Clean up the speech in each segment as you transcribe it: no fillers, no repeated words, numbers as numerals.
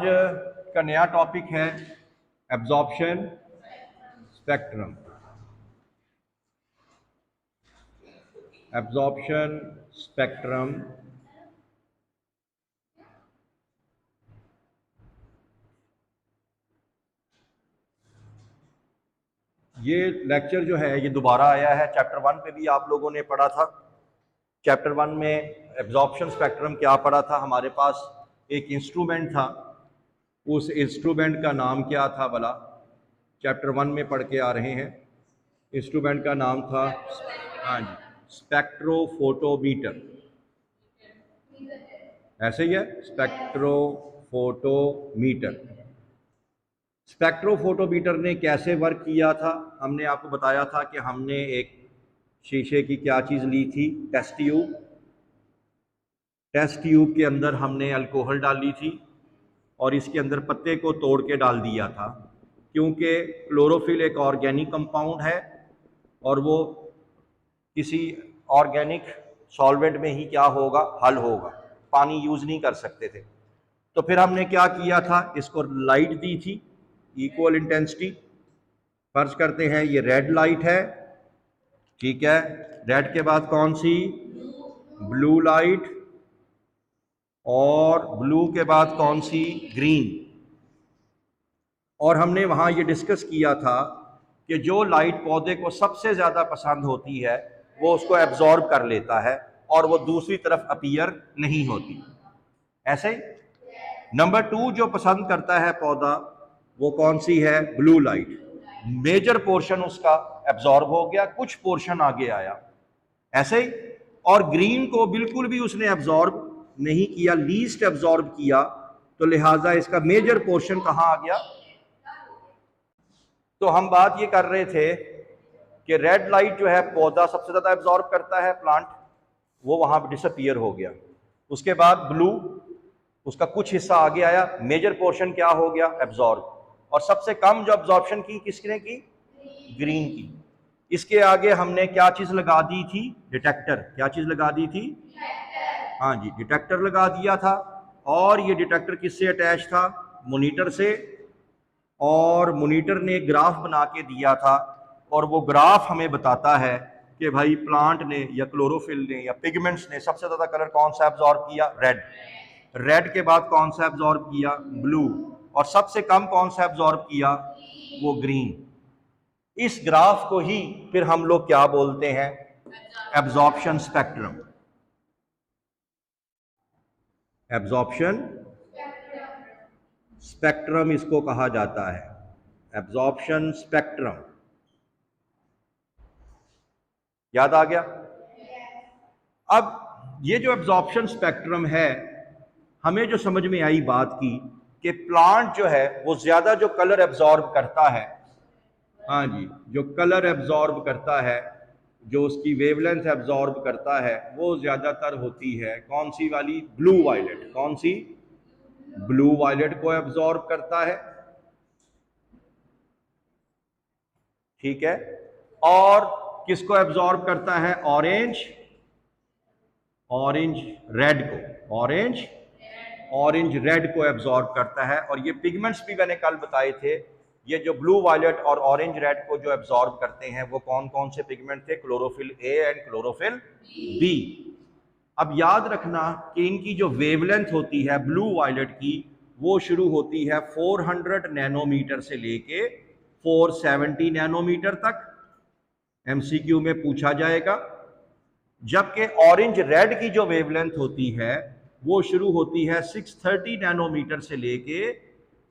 का नया टॉपिक है एब्जॉर्प्शन स्पेक्ट्रम। एब्जॉर्प्शन स्पेक्ट्रम ये लेक्चर जो है ये दोबारा आया है। चैप्टर 1 पे भी आप लोगों ने पढ़ा था। चैप्टर 1 में एब्जॉर्प्शन स्पेक्ट्रम क्या पढ़ा था। हमारे पास एक इंस्ट्रूमेंट था, उस इंस्ट्रूमेंट का नाम क्या था भला, चैप्टर 1 में पढ़ के आ रहे हैं। इंस्ट्रूमेंट का नाम था, हाँ जी, स्पेक्ट्रोफोटोमीटर। ऐसे ही है, स्पेक्ट्रोफोटोमीटर। स्पेक्ट्रोफोटोमीटर ने कैसे वर्क किया था, हमने आपको बताया था कि हमने एक शीशे की क्या चीज़ ली थी, टेस्ट ट्यूब। टेस्ट ट्यूब के अंदर हमने अल्कोहल डाली थी और इसके अंदर पत्ते को तोड़ के डाल दिया था, क्योंकि क्लोरोफिल एक ऑर्गेनिक कंपाउंड है और वो किसी ऑर्गेनिक सॉल्वेंट में ही क्या होगा, हल होगा, पानी यूज़ नहीं कर सकते थे। तो फिर हमने क्या किया था, इसको लाइट दी थी इक्वल इंटेंसिटी। फर्ज करते हैं ये रेड लाइट है, ठीक है। रेड के बाद कौन सी, ब्लू लाइट, और ब्लू के बाद कौन सी, ग्रीन। और हमने वहां ये डिस्कस किया था कि जो लाइट पौधे को सबसे ज़्यादा पसंद होती है वो उसको एब्जॉर्ब कर लेता है और वो दूसरी तरफ अपीयर नहीं होती। ऐसे ही नंबर 2 जो पसंद करता है पौधा वो कौन सी है, ब्लू लाइट। मेजर पोर्शन उसका एब्जॉर्ब हो गया, कुछ पोर्शन आगे आया। ऐसे ही और ग्रीन को बिल्कुल भी उसने एब्जॉर्ब नहीं किया, लीस्ट एब्जॉर्ब किया, तो लिहाजा इसका मेजर पोर्शन कहां आ गया। तो हम बात ये कर रहे थे कि रेड लाइट जो है पौधा सबसे ज्यादा एब्जॉर्ब करता है, प्लांट, वो वहां पर डिसअपीयर हो गया। उसके बाद ब्लू, उसका कुछ हिस्सा आगे आया, मेजर पोर्शन क्या हो गया, एब्जॉर्ब। और सबसे कम जो एब्जॉर्प्शन की किसने की, ग्रीन की। इसके आगे हमने क्या चीज लगा दी थी, डिटेक्टर। क्या चीज लगा दी थी, हाँ जी, डिटेक्टर लगा दिया था। और ये डिटेक्टर किससे अटैच था, मॉनिटर से। और मॉनिटर ने ग्राफ बना के दिया था और वो ग्राफ हमें बताता है कि भाई प्लांट ने या क्लोरोफिल ने या पिगमेंट्स ने सबसे ज्यादा कलर कौन सा एब्जॉर्ब किया, रेड। रेड के बाद कौन सा एब्जॉर्ब किया, ब्लू। और सबसे कम कौन सा एब्जॉर्ब किया, वो ग्रीन। इस ग्राफ को ही फिर हम लोग क्या बोलते हैं, एब्जॉर्प्शन स्पेक्ट्रम। एब्जॉर्प्शन स्पेक्ट्रम इसको कहा जाता है, एब्जॉर्प्शन स्पेक्ट्रम। याद आ गया। अब ये जो एब्जॉर्प्शन स्पेक्ट्रम है, हमें जो समझ में आई बात की कि प्लांट जो है वो ज्यादा जो कलर एब्जॉर्ब करता है, हाँ जी, जो कलर एब्जॉर्ब करता है, जो उसकी वेवलेंथ एब्जॉर्ब करता है, वो ज्यादातर होती है कौन सी वाली, ब्लू वायलेट। कौन सी, ब्लू वायलेट को एब्जॉर्ब करता है, ठीक है। और किसको एब्जॉर्ब करता है, ऑरेंज, ऑरेंज रेड को, ऑरेंज रेड को एब्जॉर्ब करता है। और ये पिगमेंट्स भी मैंने कल बताए थे, ये जो ब्लू वायलेट और ऑरेंज रेड को जो एब्जॉर्ब करते हैं वो कौन कौन से पिगमेंट थे, chlorophyll A and chlorophyll B. अब याद रखना कि इनकी जो वेवलेंथ होती है ब्लू वायलेट की, वो शुरू होती है 400 नैनोमीटर से लेके 470 नैनोमीटर तक, एमसीक्यू में पूछा जाएगा। जबकि ऑरेंज रेड की जो वेवलेंथ होती है वो शुरू होती है 630 नैनोमीटर से लेके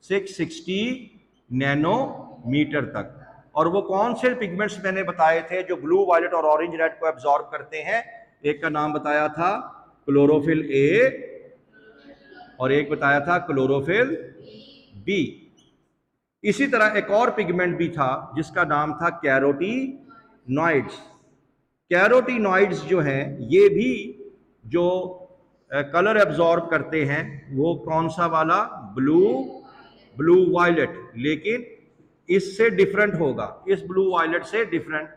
660 नैनोमीटर तक। और वो कौन से पिगमेंट्स मैंने बताए थे जो ब्लू वायलेट और ऑरेंज रेड को एब्जॉर्ब करते हैं, एक का नाम बताया था क्लोरोफिल ए और एक बताया था क्लोरोफिल बी। इसी तरह एक और पिगमेंट भी था जिसका नाम था कैरोटीनॉइड्स। कैरोटीनॉइड्स जो हैं ये भी जो कलर एब्जॉर्ब करते हैं वो कौन सा वाला, ब्लू वायलेट, लेकिन इससे डिफरेंट होगा, इस ब्लू वायलेट से डिफरेंट।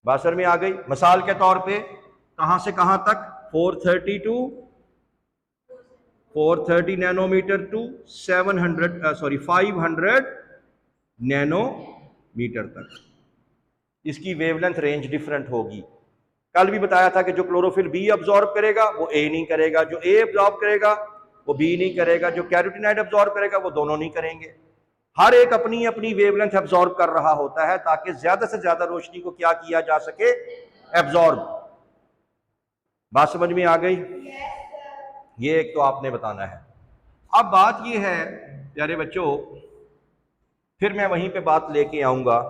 बासर में आ गई। मिसाल के तौर पे कहां से कहां तक, 430 टू 430 नैनोमीटर टू 500 नैनोमीटर तक इसकी वेवलेंथ रेंज डिफरेंट होगी। कल भी बताया था कि जो क्लोरोफिल बी अब्जॉर्ब करेगा वो ए नहीं करेगा, जो ए अब्जॉर्ब करेगा वो बी नहीं करेगा, जो कैरोटीनॉइड अब्जॉर्ब करेगा वो दोनों नहीं करेंगे। हर एक अपनी अपनी वेवलेंथ अब्जॉर्ब कर रहा होता है ताकि ज्यादा से ज्यादा रोशनी को क्या किया जा सके, एब्जॉर्ब। बात समझ में आ गई? ये एक तो आपने बताना है। अब बात ये है प्यारे बच्चों, फिर मैं वहीं पे बात लेके आऊंगा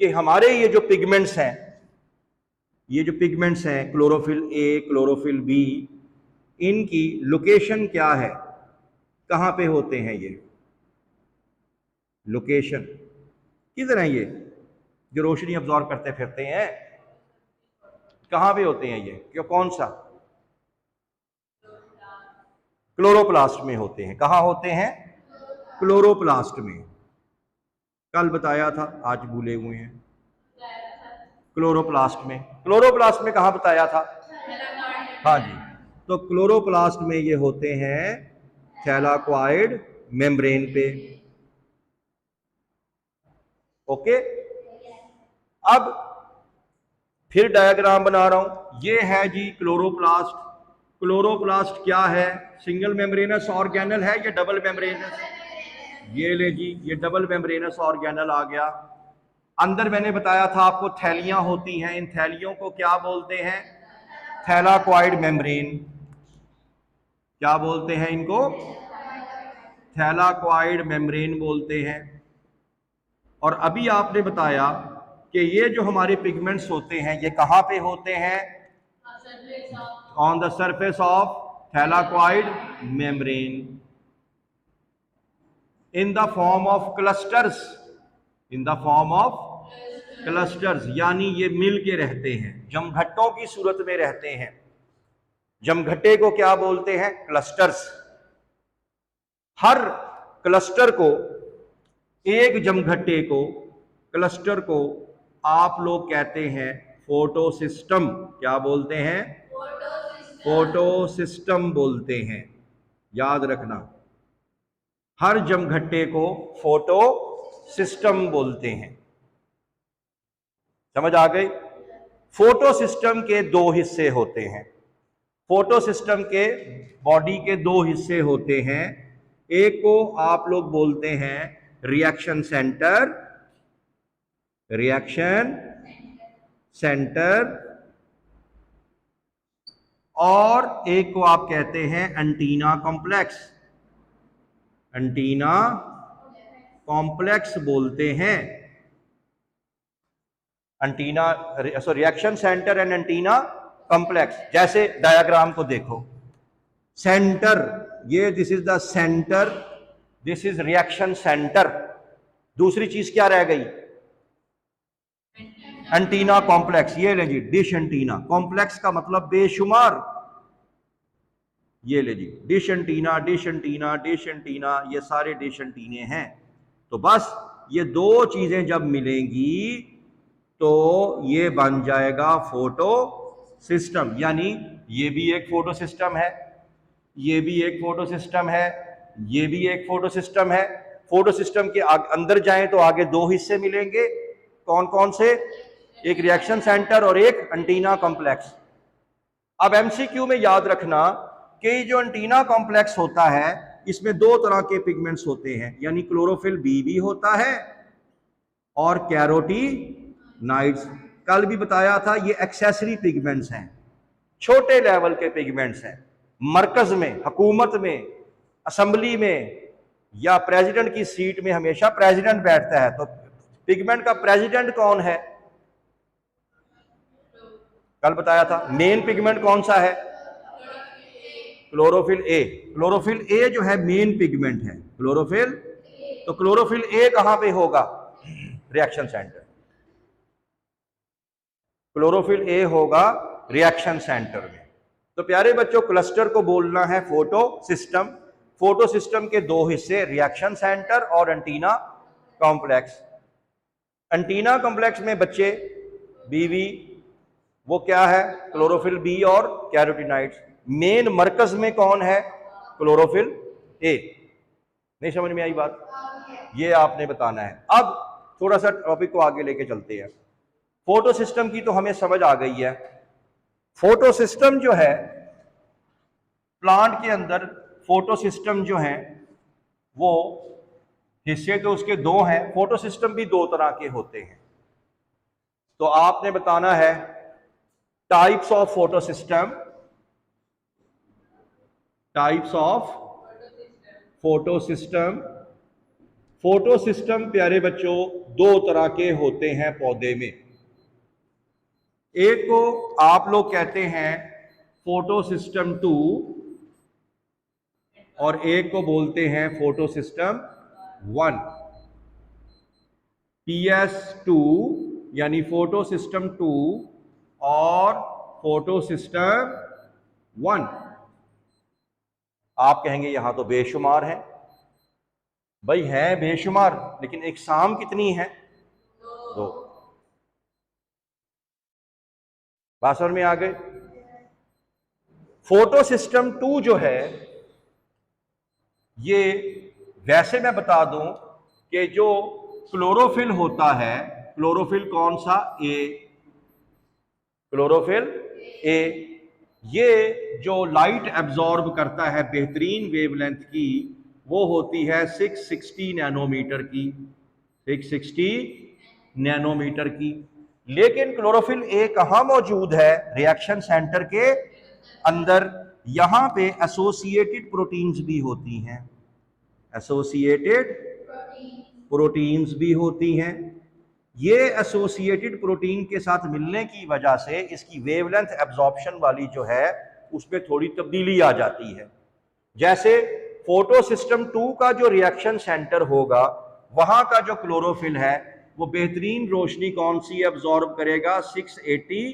कि हमारे ये जो पिगमेंट्स हैं, क्लोरोफिल ए, क्लोरोफिल बी, इनकी लोकेशन क्या है, कहां पे होते हैं ये? लोकेशन किधर है ये जो रोशनी अब्जॉर्ब करते फिरते हैं? कहां पे होते हैं ये? क्यों, कौन सा? क्लोरोप्लास्ट में होते हैं। कहां होते हैं? क्लोरोप्लास्ट में। कल बताया था, आज भूले हुए हैं। क्लोरोप्लास्ट में। क्लोरोप्लास्ट में कहां बताया था? हाँ जी, तो क्लोरोप्लास्ट में ये होते हैं थैलाक्वाइड मेम्ब्रेन पे। ओके, अब फिर डायग्राम बना रहा हूं। ये है जी क्लोरोप्लास्ट। क्लोरोप्लास्ट क्या है? सिंगल मेम्ब्रेनस ऑर्गेनल है या डबल मेम्ब्रेनस? ये ले जी, ये डबल मेम्ब्रेनस ऑर्गेनल आ गया। अंदर मैंने बताया था आपको थैलियां होती हैं, इन थैलियों को क्या बोलते हैं? Thylakoid membrane. क्या बोलते हैं इनको? थैलाक्वाइड मेम्ब्रेन बोलते हैं। और अभी आपने बताया कि ये जो हमारे पिगमेंट्स होते हैं ये कहां पे होते हैं? On the surface of thylakoid membrane in the form of clusters. In the form of clusters, यानी ये मिल के रहते हैं, जमघट्टों की सूरत में रहते हैं। जमघट्टे को क्या बोलते हैं? क्लस्टर्स। हर क्लस्टर को, एक जमघट्टे को, क्लस्टर को आप लोग कहते हैं फोटोसिस्टम। क्या बोलते हैं? फोटोसिस्टम बोलते हैं। याद रखना, हर जमघट्टे को फोटोसिस्टम बोलते हैं। समझ आ गई? फोटोसिस्टम के दो हिस्से होते हैं। फोटोसिस्टम के बॉडी के दो हिस्से होते हैं। एक को आप लोग बोलते हैं रिएक्शन सेंटर, और एक को आप कहते हैं एंटीना कॉम्प्लेक्स। एंटीना कॉम्प्लेक्स बोलते हैं। Antenna, reaction centre and antenna complex. जैसे डायग्राम को देखो, सेंटर, ये this is the centre, this is reaction centre. दूसरी चीज क्या रह गई? Antenna complex. ये ले जी, डिश एंटीना। कॉम्प्लेक्स का मतलब बेशुमार। ये ले जी, dish antenna, dish antenna, dish antenna, ये सारे डिश एंटीने हैं। तो बस ये दो चीजें जब मिलेंगी तो ये बन जाएगा फोटो सिस्टम। यानी ये भी एक फोटो सिस्टम है, ये भी एक फोटो सिस्टम है, ये भी एक फोटो सिस्टम है। फोटो सिस्टम के अंदर जाएं तो आगे दो हिस्से मिलेंगे। कौन कौन से? एक रिएक्शन सेंटर और एक एंटीना कॉम्प्लेक्स। अब एमसीक्यू में याद रखना कि जो एंटीना कॉम्प्लेक्स होता है इसमें दो तरह के पिगमेंट्स होते हैं, यानी क्लोरोफिल बी भी होता है और कैरोटीनॉइड्स। कल भी बताया था ये एक्सेसरी पिगमेंट्स हैं, छोटे लेवल के पिगमेंट्स हैं। मरकज में, हुकूमत में, असेंबली में या प्रेसिडेंट की सीट में हमेशा प्रेसिडेंट बैठता है, तो पिगमेंट का प्रेसिडेंट कौन है? कल बताया था मेन पिगमेंट कौन सा है? Chlorophyll A. क्लोरोफिल ए जो है मेन पिगमेंट है, क्लोरोफिल। तो क्लोरोफिल ए कहां पे होगा? Reaction centre. क्लोरोफिल ए होगा रिएक्शन सेंटर में। तो प्यारे बच्चों, क्लस्टर को बोलना है फोटो सिस्टम। फोटो सिस्टम के दो हिस्से, रिएक्शन सेंटर और एंटीना कॉम्प्लेक्स। एंटीना कॉम्प्लेक्स में बच्चे बीवी, वो क्या है? क्लोरोफिल बी और कैरोटीनॉइड्स। मेन मरकज में कौन है? Chlorophyll A. नहीं समझ में आई बात? ये आपने बताना है। अब थोड़ा सा टॉपिक को आगे लेके चलते हैं। फोटो सिस्टम की तो हमें समझ आ गई है। फोटो सिस्टम जो है प्लांट के अंदर, फोटो सिस्टम जो है वो हिस्से तो उसके दो हैं। फोटो सिस्टम भी दो तरह के होते हैं। तो आपने बताना है types of photo system, types of photo system. Photo system प्यारे बच्चों दो तरह के होते हैं पौधे में। एक को आप लोग कहते हैं फोटो सिस्टम 2 और एक को बोलते हैं फोटो सिस्टम 1। PS2 यानी फोटो सिस्टम 2 और फोटो सिस्टम 1। आप कहेंगे यहां तो बेशुमार है। भाई है बेशुमार, लेकिन इकसाम कितनी है? दो। बात समझ में आ गई? फोटो सिस्टम 2 जो है ये, वैसे मैं बता दूं कि जो क्लोरोफिल होता है, क्लोरोफिल कौन सा? ए, क्लोरोफिल ए। ये जो लाइट एब्जॉर्ब करता है बेहतरीन वेवलेंथ की, वो होती है 660 नैनोमीटर की, 660 नैनोमीटर की। लेकिन क्लोरोफिल ए कहां मौजूद है? रिएक्शन सेंटर के अंदर। यहां पे एसोसिएटेड प्रोटीन्स भी होती हैं, एसोसिएटेड प्रोटीन्स भी होती हैं। ये एसोसिएटेड प्रोटीन के साथ मिलने की वजह से इसकी वेवलेंथ एब्जॉर्प्शन वाली जो है उसमें थोड़ी तब्दीली आ जाती है। जैसे फोटो सिस्टम 2 का जो रिएक्शन सेंटर होगा, वहां का जो क्लोरोफिल है वो बेहतरीन रोशनी कौन सी एब्जॉर्ब करेगा? 680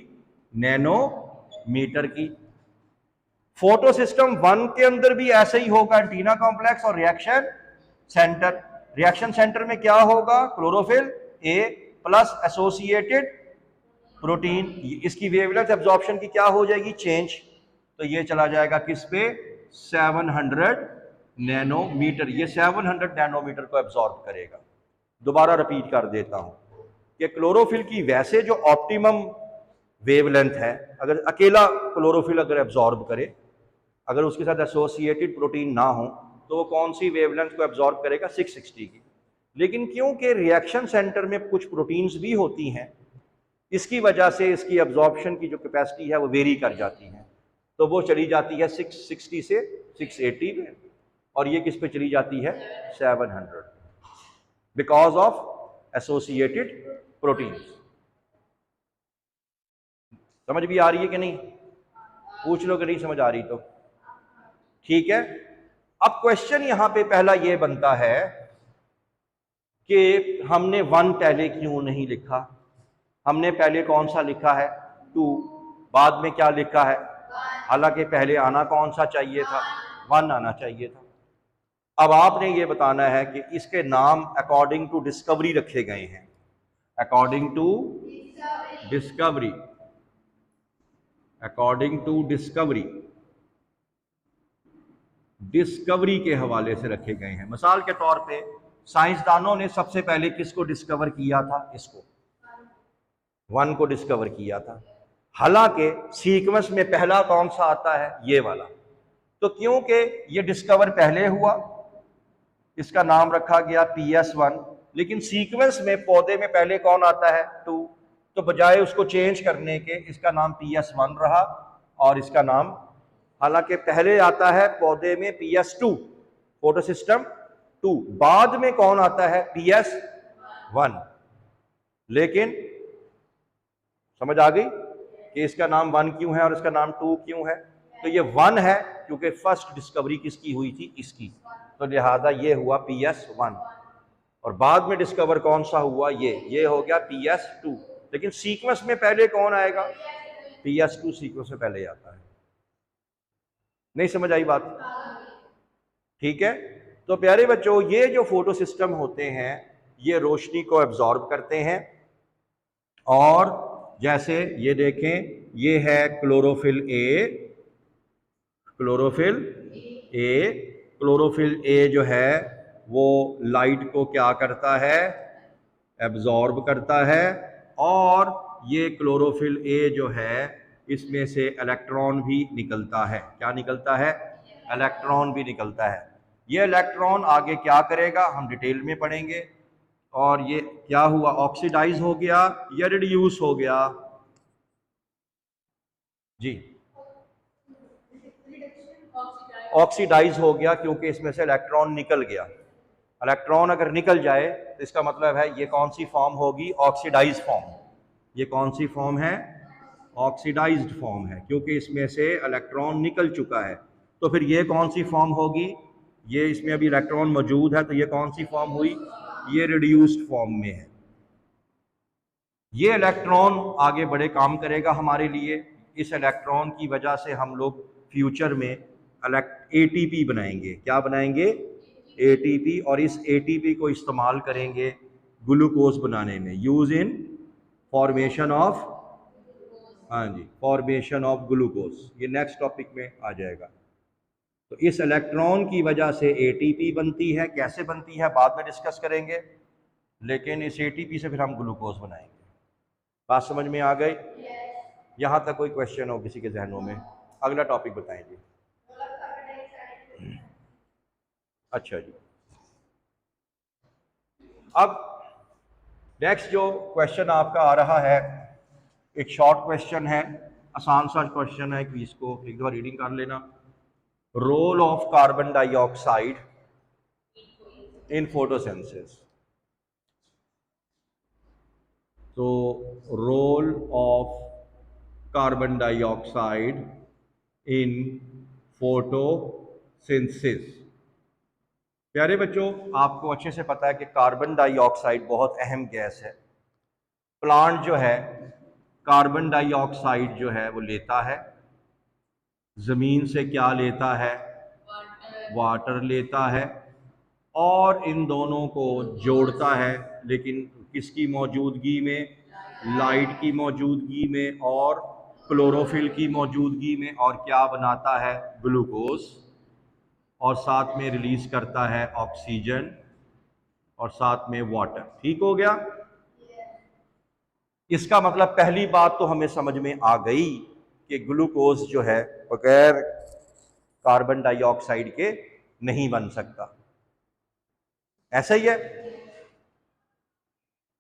नैनोमीटर की। फोटो सिस्टम 1 के अंदर भी ऐसे ही होगा, एंटीना कॉम्प्लेक्स और रिएक्शन सेंटर। रिएक्शन सेंटर में क्या होगा? Chlorophyll A plus associated protein. इसकी वेवलेंथ एब्जॉर्प्शन की क्या हो जाएगी? चेंज। तो ये चला जाएगा किस पे? 700 नैनोमीटर। ये 700 नैनोमीटर को एब्जॉर्ब करेगा। दोबारा रिपीट कर देता हूं कि क्लोरोफिल की वैसे जो ऑप्टिमम वेवलेंथ है, अगर अकेला क्लोरोफिल अगर एब्जॉर्ब करे, अगर उसके साथ एसोसिएटेड प्रोटीन ना हो, तो वो कौन सी वेवलेंथ को एब्जॉर्ब करेगा? 660 की। लेकिन क्योंकि रिएक्शन सेंटर में कुछ प्रोटीन्स भी होती हैं, इसकी वजह से इसकी एब्जॉर्प्शन की जो कैपेसिटी है वो वेरी कर जाती है। तो वो चली जाती है 660 से 680 में, और ये किस पे चली जाती है? 700, बिकॉज ऑफ एसोसिएटेड प्रोटीन्स। समझ भी आ रही है कि नहीं? पूछ लो कि नहीं समझ आ रही तो। ठीक है। अब क्वेश्चन यहां पे पहला ये बनता है कि हमने 1 पहले क्यों नहीं लिखा? हमने पहले कौन सा लिखा है? 2। बाद में क्या लिखा है? हालांकि पहले आना कौन सा चाहिए था? 1 आना चाहिए था। अब आपने ये बताना है कि इसके नाम अकॉर्डिंग टू डिस्कवरी रखे गए हैं, according to discovery, according to discovery, discovery के हवाले से रखे गए हैं। मिसाल के तौर पे साइंसदानों ने सबसे पहले किसको डिस्कवर किया था? इसको, 1 को डिस्कवर किया था। हालांकि सीक्वेंस में पहला कौन सा आता है? ये वाला। तो क्योंकि ये डिस्कवर पहले हुआ, इसका नाम रखा गया PS1। लेकिन सीक्वेंस में पौधे में पहले कौन आता है? 2। तो बजाय उसको चेंज करने के इसका नाम PS1 रहा, और इसका नाम, हालांकि पहले आता है पौधे में PS2, फोटो सिस्टम 2, बाद में कौन आता है? PS1। लेकिन समझ आ गई कि इसका नाम 1 क्यों है और इसका नाम 2 क्यों है? तो ये 1 है क्योंकि फर्स्ट डिस्कवरी किसकी हुई थी? इसकी। तो लिहाजा ये हुआ PS1। और बाद में डिस्कवर कौन सा हुआ? ये हो गया PS2। लेकिन सीक्वेंस में पहले कौन आएगा? PS2 सीक्वेंस में पहले आता है। नहीं समझ आई बात? ठीक है। तो प्यारे बच्चों, ये जो फोटो सिस्टम होते हैं ये रोशनी को एब्जॉर्ब करते हैं। और जैसे ये देखें, ये है chlorophyll A, chlorophyll A, chlorophyll A जो है वो लाइट को क्या करता है, एब्जॉर्ब करता है, और ये क्लोरोफिल ए जो है इसमें से इलेक्ट्रॉन भी निकलता है। क्या निकलता है? इलेक्ट्रॉन भी निकलता है। ये इलेक्ट्रॉन आगे क्या करेगा हम डिटेल में पढ़ेंगे। और ये क्या हुआ, ऑक्सीडाइज हो गया या रिड्यूस हो गया जी? ऑक्सीडाइज हो गया क्योंकि इसमें से इलेक्ट्रॉन निकल गया। इलेक्ट्रॉन अगर निकल जाए तो इसका मतलब है ये कौन सी फॉर्म होगी, ऑक्सीडाइज फॉर्म। ये कौन सी फॉर्म है, ऑक्सीडाइज्ड फॉर्म है, क्योंकि इसमें से इलेक्ट्रॉन निकल चुका है। तो फिर ये कौन सी फॉर्म होगी, ये इसमें अभी इलेक्ट्रॉन मौजूद है तो ये कौन सी फॉर्म हुई, ये रिड्यूस्ड फॉर्म में है। ये इलेक्ट्रॉन आगे बड़े काम करेगा हमारे लिए। इस इलेक्ट्रॉन की वजह से हम लोग फ्यूचर में एटीपी बनाएंगे। क्या बनाएंगे, एटीपी। और इस एटीपी को इस्तेमाल करेंगे ग्लूकोज बनाने में, यूज इन फॉर्मेशन ऑफ, हाँ जी, फॉर्मेशन ऑफ ग्लूकोज। ये नेक्स्ट टॉपिक में आ जाएगा। तो इस इलेक्ट्रॉन की वजह से एटीपी बनती है। कैसे बनती है बाद में डिस्कस करेंगे, लेकिन इस एटीपी से फिर हम ग्लूकोज बनाएंगे। बात समझ में आ गई? यहां तक कोई क्वेश्चन हो किसी के जहनों में? अगला टॉपिक बताएंगे। अच्छा जी, अब नेक्स्ट जो क्वेश्चन आपका आ रहा है एक शॉर्ट क्वेश्चन है, आसान सा क्वेश्चन है कि इसको एक दफा रीडिंग कर लेना। Role of carbon dioxide in photosynthesis. तो role of carbon dioxide in photosynthesis. प्यारे बच्चों, आपको अच्छे से पता है कि कार्बन डाइऑक्साइड बहुत अहम गैस है। प्लांट जो है कार्बन डाइऑक्साइड जो है वो लेता है, ज़मीन से क्या लेता है, वाटर लेता है, और इन दोनों को जोड़ता है, लेकिन किसकी मौजूदगी में, लाइट की मौजूदगी में और क्लोरोफिल की मौजूदगी में, और क्या बनाता है, ग्लूकोज, और साथ में रिलीज करता है ऑक्सीजन और साथ में वाटर। ठीक हो गया? इसका मतलब पहली बात तो हमें समझ में आ गई कि ग्लूकोज जो है बगैर कार्बन डाइऑक्साइड के नहीं बन सकता। ऐसा ही है।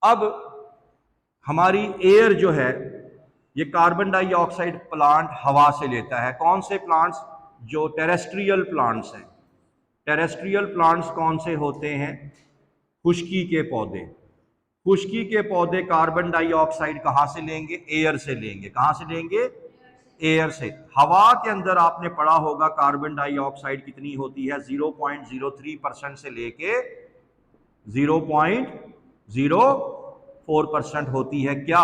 अब हमारी एयर जो है ये कार्बन डाइऑक्साइड प्लांट हवा से लेता है। कौन से प्लांट्स? जो टेरेस्ट्रियल प्लांट्स हैं। टेरेस्ट्रियल प्लांट्स कौन से होते हैं? खुश्की के पौधे। खुश्की के पौधे कार्बन डाइऑक्साइड कहाँ से लेंगे? एयर से लेंगे। कहाँ से लेंगे? एयर से। हवा के अंदर आपने पढ़ा होगा कार्बन डाइऑक्साइड कितनी होती है, 0.03% से लेके 0.04% होती है क्या,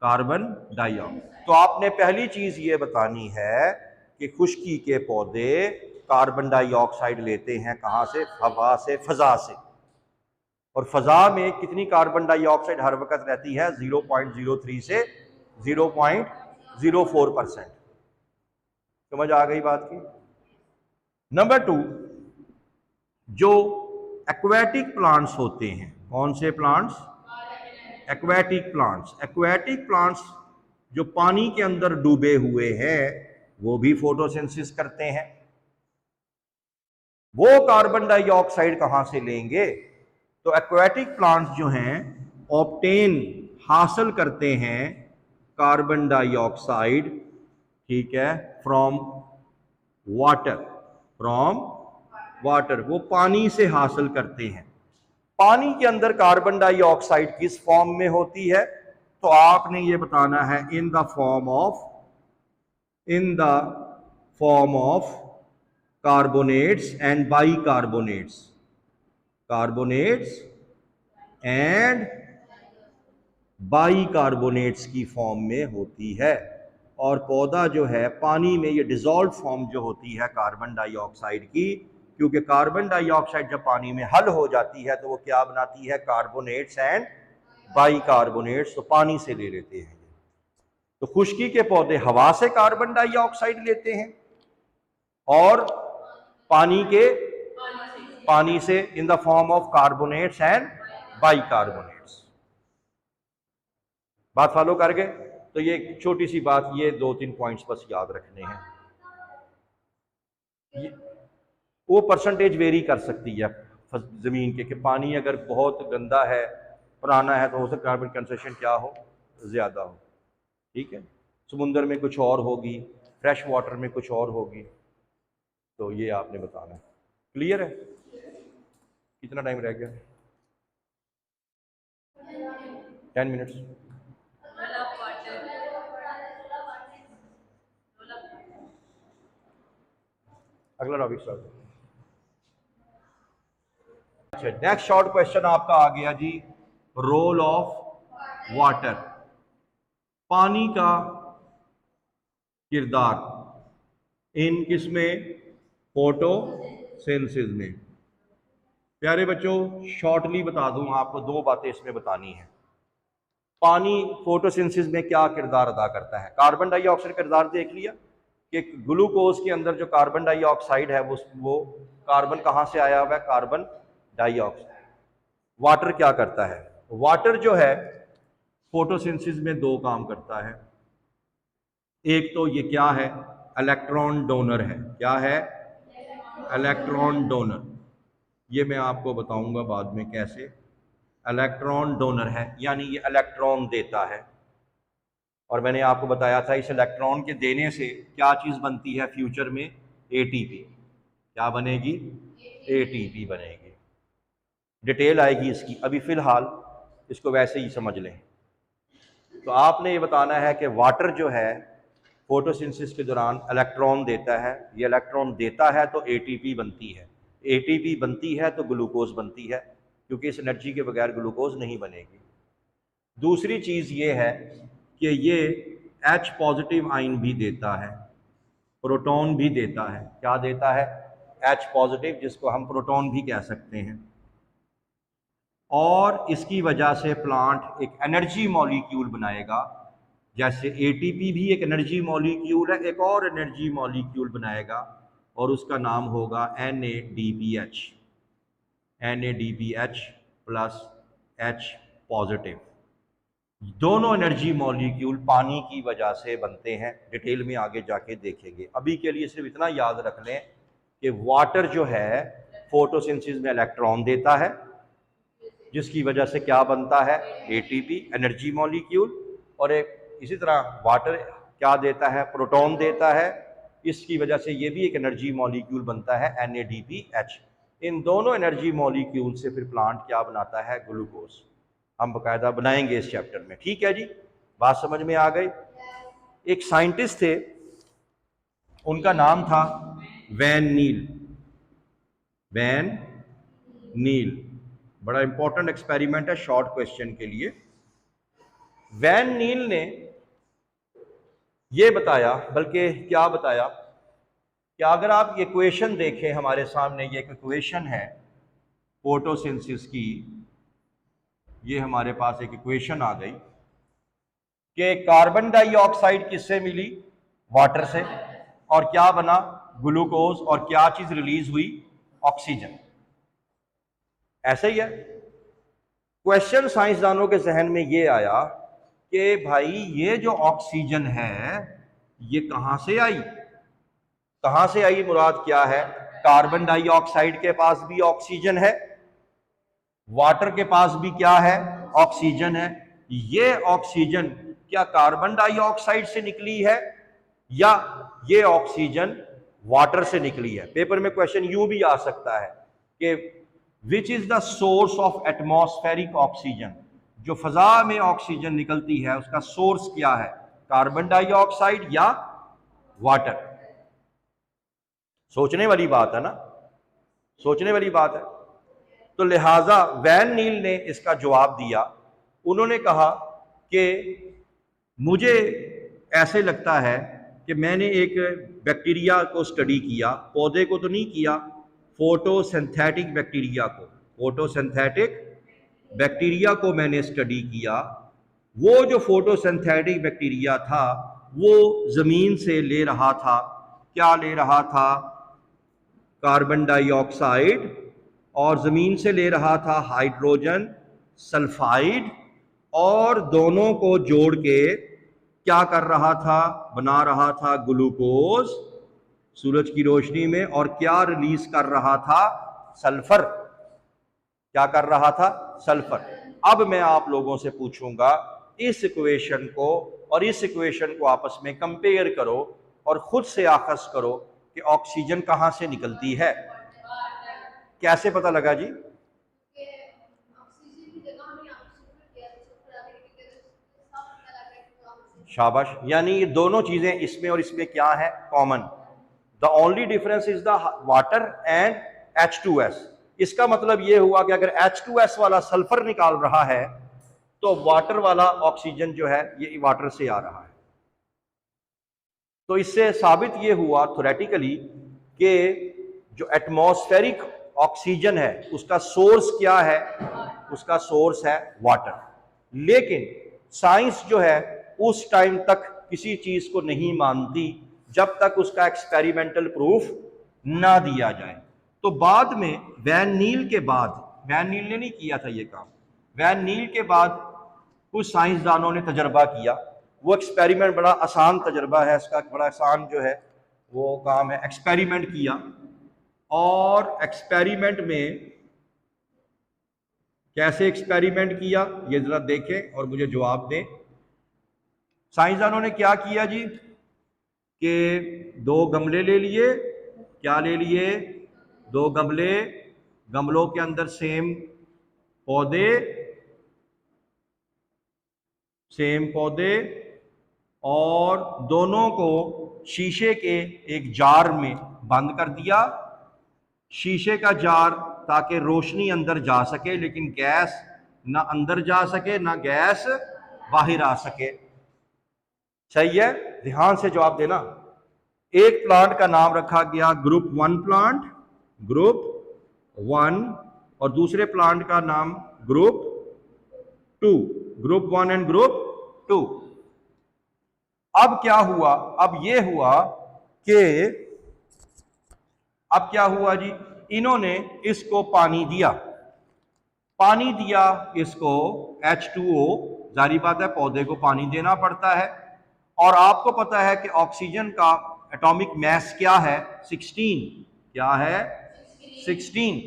कार्बन डाइऑक्साइड। तो आपने पहली चीज ये बतानी है कि खुश्की के पौधे कार्बन डाइऑक्साइड लेते हैं कहाँ से? हवा से, फजा से। और फजा में कितनी कार्बन डाइऑक्साइड हर वक्त रहती है? 0.03 से 0.04%। समझ आ गई बात की? नंबर 2, जो एक्वेटिक प्लांट्स होते हैं। कौन से plants? Aquatic plants. Aquatic plants जो पानी के अंदर डूबे हुए हैं वो भी फोटोसिंथेसिस करते हैं। वो कार्बन डाइऑक्साइड कहां से लेंगे? तो एक्वेटिक प्लांट्स जो हैं ऑब्टेन, हासिल करते हैं कार्बन डाइऑक्साइड, ठीक है, फ्रॉम वाटर। फ्रॉम वाटर, वो पानी से हासिल करते हैं। पानी के अंदर कार्बन डाइऑक्साइड किस फॉर्म में होती है? तो आपने ये बताना है in the form of carbonates and bicarbonates. Carbonates and bicarbonates की फॉर्म में होती है। और पौधा जो है पानी में, ये डिसॉल्व फॉर्म जो होती है कार्बन डाइऑक्साइड की, क्योंकि कार्बन डाइऑक्साइड जब पानी में हल हो जाती है तो वो क्या बनाती है? Carbonates and bicarbonates. तो पानी से ले लेते हैं। तो खुश्की के पौधे हवा से कार्बन डाइऑक्साइड लेते हैं और पानी से in the form of carbonates and bicarbonates. बात फॉलो कर गए? तो ये एक छोटी सी बात, ये 2-3 पॉइंट्स बस याद रखने हैं। वो परसेंटेज वेरी कर सकती है जमीन के, कि पानी अगर बहुत गंदा है, पुराना है, तो हो सकता है कार्बन कंसेंट्रेशन क्या हो, ज्यादा हो। ठीक है, समुंदर में कुछ और होगी, फ्रेश वाटर में कुछ और होगी, तो ये आपने बताना है। क्लियर है? कितना टाइम रह गया? 10 मिनट्स। अगला टॉपिक स्टार्ट। अच्छा, नेक्स्ट शॉर्ट क्वेश्चन आपका आ गया जी, रोल ऑफ वाटर, पानी का किरदार इन किसमें? फोटोसिंथेसिस में। प्यारे बच्चों, शॉर्टली बता दूं आपको, 2 बातें इसमें बतानी है। पानी फोटोसिंथेसिस में क्या किरदार अदा करता है? कार्बन डाइऑक्साइड का किरदार देख लिया कि ग्लूकोज के अंदर जो कार्बन डाइऑक्साइड है वो कार्बन कहाँ से आया हुआ है? Carbon dioxide. वाटर क्या करता है? वाटर जो है फोटोसिंथेसिस में 2 काम करता है। एक तो ये क्या है? इलेक्ट्रॉन डोनर है। क्या है? Electron donor. ये मैं आपको बताऊंगा बाद में कैसे। इलेक्ट्रॉन डोनर है, यानी ये इलेक्ट्रॉन देता है। और मैंने आपको बताया था इस इलेक्ट्रॉन के देने से क्या चीज़ बनती है फ्यूचर में? एटीपी। क्या बनेगी? एटीपी बनेगी। डिटेल आएगी इसकी, अभी फ़िलहाल इसको वैसे ही समझ लें। तो आपने ये बताना है कि वाटर जो है फोटोसिंथेसिस के दौरान इलेक्ट्रॉन देता है। ये इलेक्ट्रॉन देता है तो एटीपी बनती है, एटीपी बनती है तो ग्लूकोज बनती है, क्योंकि इस एनर्जी के बगैर ग्लूकोज नहीं बनेगी। दूसरी चीज़ ये है कि ये H पॉजिटिव आयन भी देता है, प्रोटॉन भी देता है। क्या देता है? H पॉजिटिव, जिसको हम प्रोटॉन भी कह सकते हैं। और इसकी वजह से प्लांट एक एनर्जी मॉलिक्यूल बनाएगा। जैसे एटीपी भी एक एनर्जी मॉलिक्यूल है, एक और एनर्जी मॉलिक्यूल बनाएगा और उसका नाम होगा NADPH। NADPH plus H positive. दोनों एनर्जी मॉलिक्यूल पानी की वजह से बनते हैं। डिटेल में आगे जाके देखेंगे। अभी के लिए सिर्फ इतना याद रख लें कि वाटर जो है फोटोसिंथेसिस में इलेक्ट्रॉन देता है, जिसकी वजह से क्या बनता है? ATP, energy molecule. और एक इसी तरह वाटर क्या देता है? प्रोटॉन देता है। इसकी वजह से ये भी एक एनर्जी मॉलिक्यूल बनता है, NADPH। इन दोनों एनर्जी मॉलिक्यूल से फिर प्लांट क्या बनाता है? ग्लूकोज। हम बाकायदा बनाएंगे इस चैप्टर में। ठीक है जी, बात समझ में आ गई? एक साइंटिस्ट थे, उनका नाम था वैन नील। वैन नील बड़ा इंपॉर्टेंट एक्सपेरिमेंट है शॉर्ट क्वेश्चन के लिए। वैन नील ने ये बताया, बल्कि क्या बताया, कि अगर आप ये इक्वेशन देखें हमारे सामने, ये एक इक्वेशन है फोटोसिंथेसिस की। ये हमारे पास एक इक्वेशन आ गई कि कार्बन डाइऑक्साइड किससे मिली? वाटर से। और क्या बना? ग्लूकोज। और क्या चीज रिलीज हुई? ऑक्सीजन। ऐसे ही है। क्वेश्चन साइंसदानों के जहन में ये आया कि भाई ये जो ऑक्सीजन है ये कहां से आई? कहां से आई मुराद क्या है? कार्बन डाइऑक्साइड के पास भी ऑक्सीजन है, वाटर के पास भी क्या है? ऑक्सीजन है। ये ऑक्सीजन क्या कार्बन डाइऑक्साइड से निकली है या ये ऑक्सीजन वाटर से निकली है? पेपर में क्वेश्चन यूं भी आ सकता है कि which is the source of atmospheric oxygen? जो फजा में ऑक्सीजन निकलती है उसका सोर्स क्या है? कार्बन डाइऑक्साइड या वाटर? सोचने वाली बात है ना, सोचने वाली बात है। तो लिहाजा वैन नील ने इसका जवाब दिया। उन्होंने कहा कि मुझे ऐसे लगता है कि मैंने एक बैक्टीरिया को स्टडी किया, पौधे को तो नहीं किया, फोटोसिंथेटिक बैक्टीरिया को, फोटोसिंथेटिक बैक्टीरिया को मैंने स्टडी किया। वो जो फोटोसिंथेटिक बैक्टीरिया था वो जमीन से ले रहा था, क्या ले रहा था? कार्बन डाइऑक्साइड और ज़मीन से ले रहा था हाइड्रोजन सल्फाइड, और दोनों को जोड़ के क्या कर रहा था, बना रहा था ग्लूकोज सूरज की रोशनी में, और क्या रिलीज कर रहा था, सल्फर। क्या कर रहा था, सल्फर। अब मैं आप लोगों से पूछूंगा, इस इक्वेशन को और इस इक्वेशन को आपस में कंपेयर करो और खुद से आखज करो कि ऑक्सीजन कहां से निकलती है। कैसे पता लगा जी? शाबाश। यानी ये दोनों चीजें इसमें और इसमें क्या है, common. The only difference is the water and H2S। इसका मतलब ये हुआ कि अगर H2S वाला सल्फर निकाल रहा है तो वाटर वाला ऑक्सीजन जो है ये वाटर से आ रहा है। तो इससे साबित ये हुआ थ्योरेटिकली कि जो एटमॉस्फेरिक ऑक्सीजन है उसका सोर्स क्या है, उसका सोर्स है वाटर। लेकिन साइंस जो है उस टाइम तक किसी चीज को नहीं मानती जब तक उसका एक्सपेरिमेंटल प्रूफ ना दिया जाए। तो बाद में वैन नील के बाद, वैन नील ने नहीं किया था ये काम, वैन नील के बाद कुछ साइंसदानों ने तजर्बा किया। वो एक्सपेरिमेंट बड़ा आसान तजर्बा है, इसका बड़ा आसान जो है वो काम है, एक्सपेरिमेंट किया। और एक्सपेरिमेंट में कैसे एक्सपेरिमेंट किया ये जरा देखें और मुझे जवाब दें। साइंसदानों ने क्या किया जी कि 2 गमले ले लिए। क्या ले लिए? 2 गमले, गमलों के अंदर सेम पौधे और दोनों को शीशे के एक जार में बंद कर दिया। शीशे का जार ताकि रोशनी अंदर जा सके लेकिन गैस ना अंदर जा सके ना गैस बाहर आ सके। सही है, ध्यान से जवाब देना। एक प्लांट का नाम रखा गया ग्रुप 1 प्लांट, ग्रुप 1, और दूसरे प्लांट का नाम ग्रुप 2, ग्रुप 1 एंड ग्रुप 2। अब क्या हुआ? अब ये हुआ कि अब क्या हुआ जी, इन्होंने इसको पानी दिया इसको H2O, जारी बात है पौधे को पानी देना पड़ता है। और आपको पता है कि ऑक्सीजन का एटॉमिक मास क्या है, 16। क्या है? 16।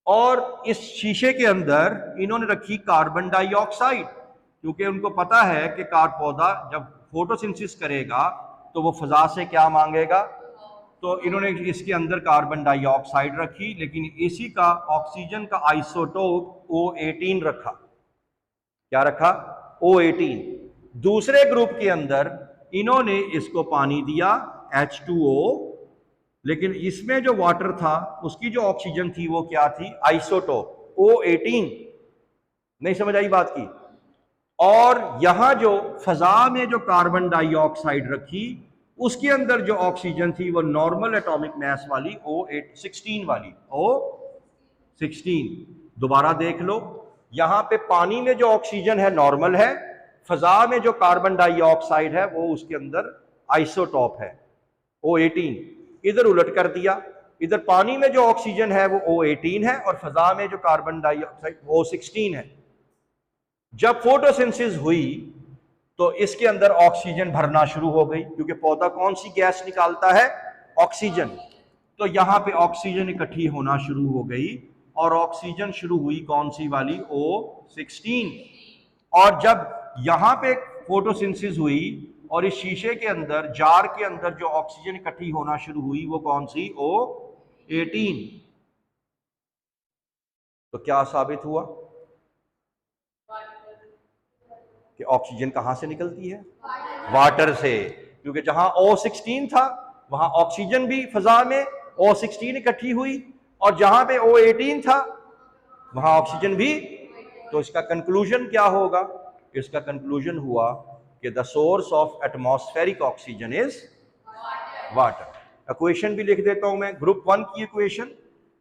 और इस शीशे के अंदर इन्होंने रखी कार्बन डाइऑक्साइड, क्योंकि उनको पता है कि पौधा जब फोटोसिंथेसिस करेगा तो वो फजा से क्या मांगेगा। तो इन्होंने इसके अंदर कार्बन डाइऑक्साइड रखी, लेकिन इसी का ऑक्सीजन का आइसोटोप O18 रखा। क्या रखा? O18। दूसरे ग्रुप के अंदर इन्होंने इसको पानी दिया H2O, लेकिन इसमें जो वाटर था उसकी जो ऑक्सीजन थी वो क्या थी? Isotope O18। नहीं समझ आई बात की? और यहां जो फजा में जो कार्बन डाइऑक्साइड रखी उसके अंदर जो ऑक्सीजन थी वो नॉर्मल एटॉमिक मास वाली O16 वाली, O16। दोबारा देख लो, यहां पे पानी में जो ऑक्सीजन है नॉर्मल है, फजा में जो कार्बन डाइऑक्साइड है वो उसके अंदर आइसोटॉप है O18। इधर उलट कर दिया, इधर पानी में जो ऑक्सीजन है वो O18 है और फजा में जो कार्बन डाइऑक्साइड वो O16 है। जब फोटोसिंथेसिस हुई तो इसके अंदर ऑक्सीजन भरना शुरू हो गई, क्योंकि पौधा कौन सी गैस निकालता है? ऑक्सीजन। तो यहां पे ऑक्सीजन इकट्ठी होना शुरू हो गई, और ऑक्सीजन शुरू हुई कौन सी वाली? O16। और जब यहां पे फोटोसिंथेसिस हुई और इस शीशे के अंदर, जार के अंदर जो ऑक्सीजन इकट्ठी होना शुरू हुई वो कौन सी? O18। तो क्या साबित हुआ कि ऑक्सीजन कहां से निकलती है? वाटर से। क्योंकि जहां O16 था वहां ऑक्सीजन भी फजा में O16 इकट्ठी हुई, और जहां पे O18 था वहां ऑक्सीजन भी। तो इसका कंक्लूजन क्या होगा? इसका कंक्लूजन हुआ कि the source of atmospheric oxygen is water. Equation भी लिख देता हूं मैं, ग्रुप 1 की इक्वेशन,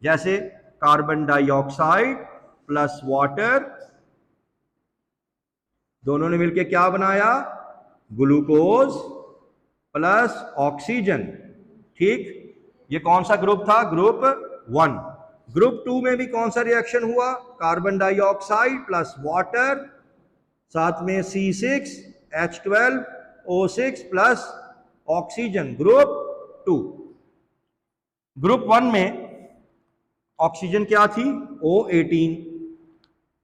जैसे कार्बन डाइऑक्साइड प्लस वाटर, दोनों ने मिलकर क्या बनाया? Glucose plus oxygen. ठीक। ये कौन सा ग्रुप था? ग्रुप 1। ग्रुप 2 में भी कौन सा रिएक्शन हुआ? कार्बन डाइऑक्साइड प्लस वाटर, साथ में C6H12O6 plus oxygen, group 2। Group 1 में ऑक्सीजन क्या थी? O18।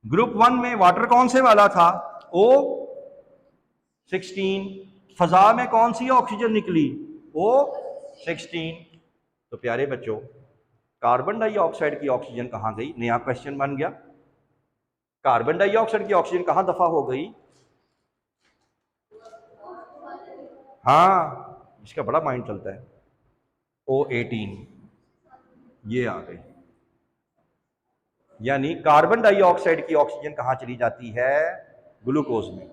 ग्रुप 1 में वाटर कौन से वाला था? O16। फजा में कौन सी ऑक्सीजन निकली? O16। तो प्यारे बच्चों, कार्बन डाइऑक्साइड की ऑक्सीजन कहां गई? नया क्वेश्चन बन गया। कार्बन डाइऑक्साइड की ऑक्सीजन कहां दफा हो गई? हाँ, इसका बड़ा माइंड चलता है। O18 ये आ गई। यानी कार्बन डाइऑक्साइड की ऑक्सीजन कहां चली जाती है? ग्लूकोज में।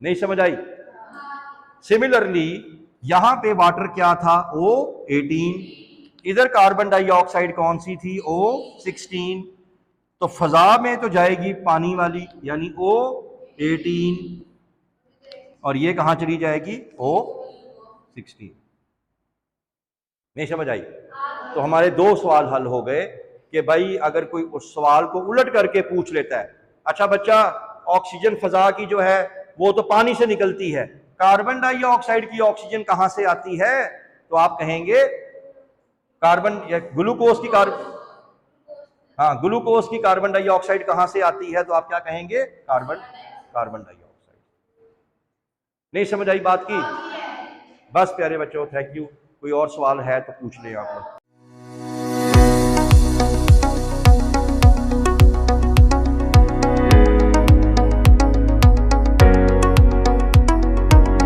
नहीं समझ आई? सिमिलरली यहां पे वाटर क्या था? O18। इधर कार्बन डाइऑक्साइड कौन सी थी? O16। तो फजा में तो जाएगी पानी वाली, यानी O18, और ये कहां चली जाएगी? O16। नहीं समझ आई? तो हमारे दो सवाल हल हो गए कि भाई अगर कोई उस सवाल को उलट करके पूछ लेता है, अच्छा बच्चा ऑक्सीजन फजा की जो है वो तो पानी से निकलती है, कार्बन डाइऑक्साइड की ऑक्सीजन कहां से आती है? तो आप कहेंगे कार्बन या ग्लूकोज की ग्लूकोज की कार्बन डाइऑक्साइड कहां से आती है? तो आप क्या कहेंगे? Carbon dioxide. नहीं समझ आई बात की? बस प्यारे बच्चों, थैंक यू। कोई और सवाल है तो पूछ लें आप लोग।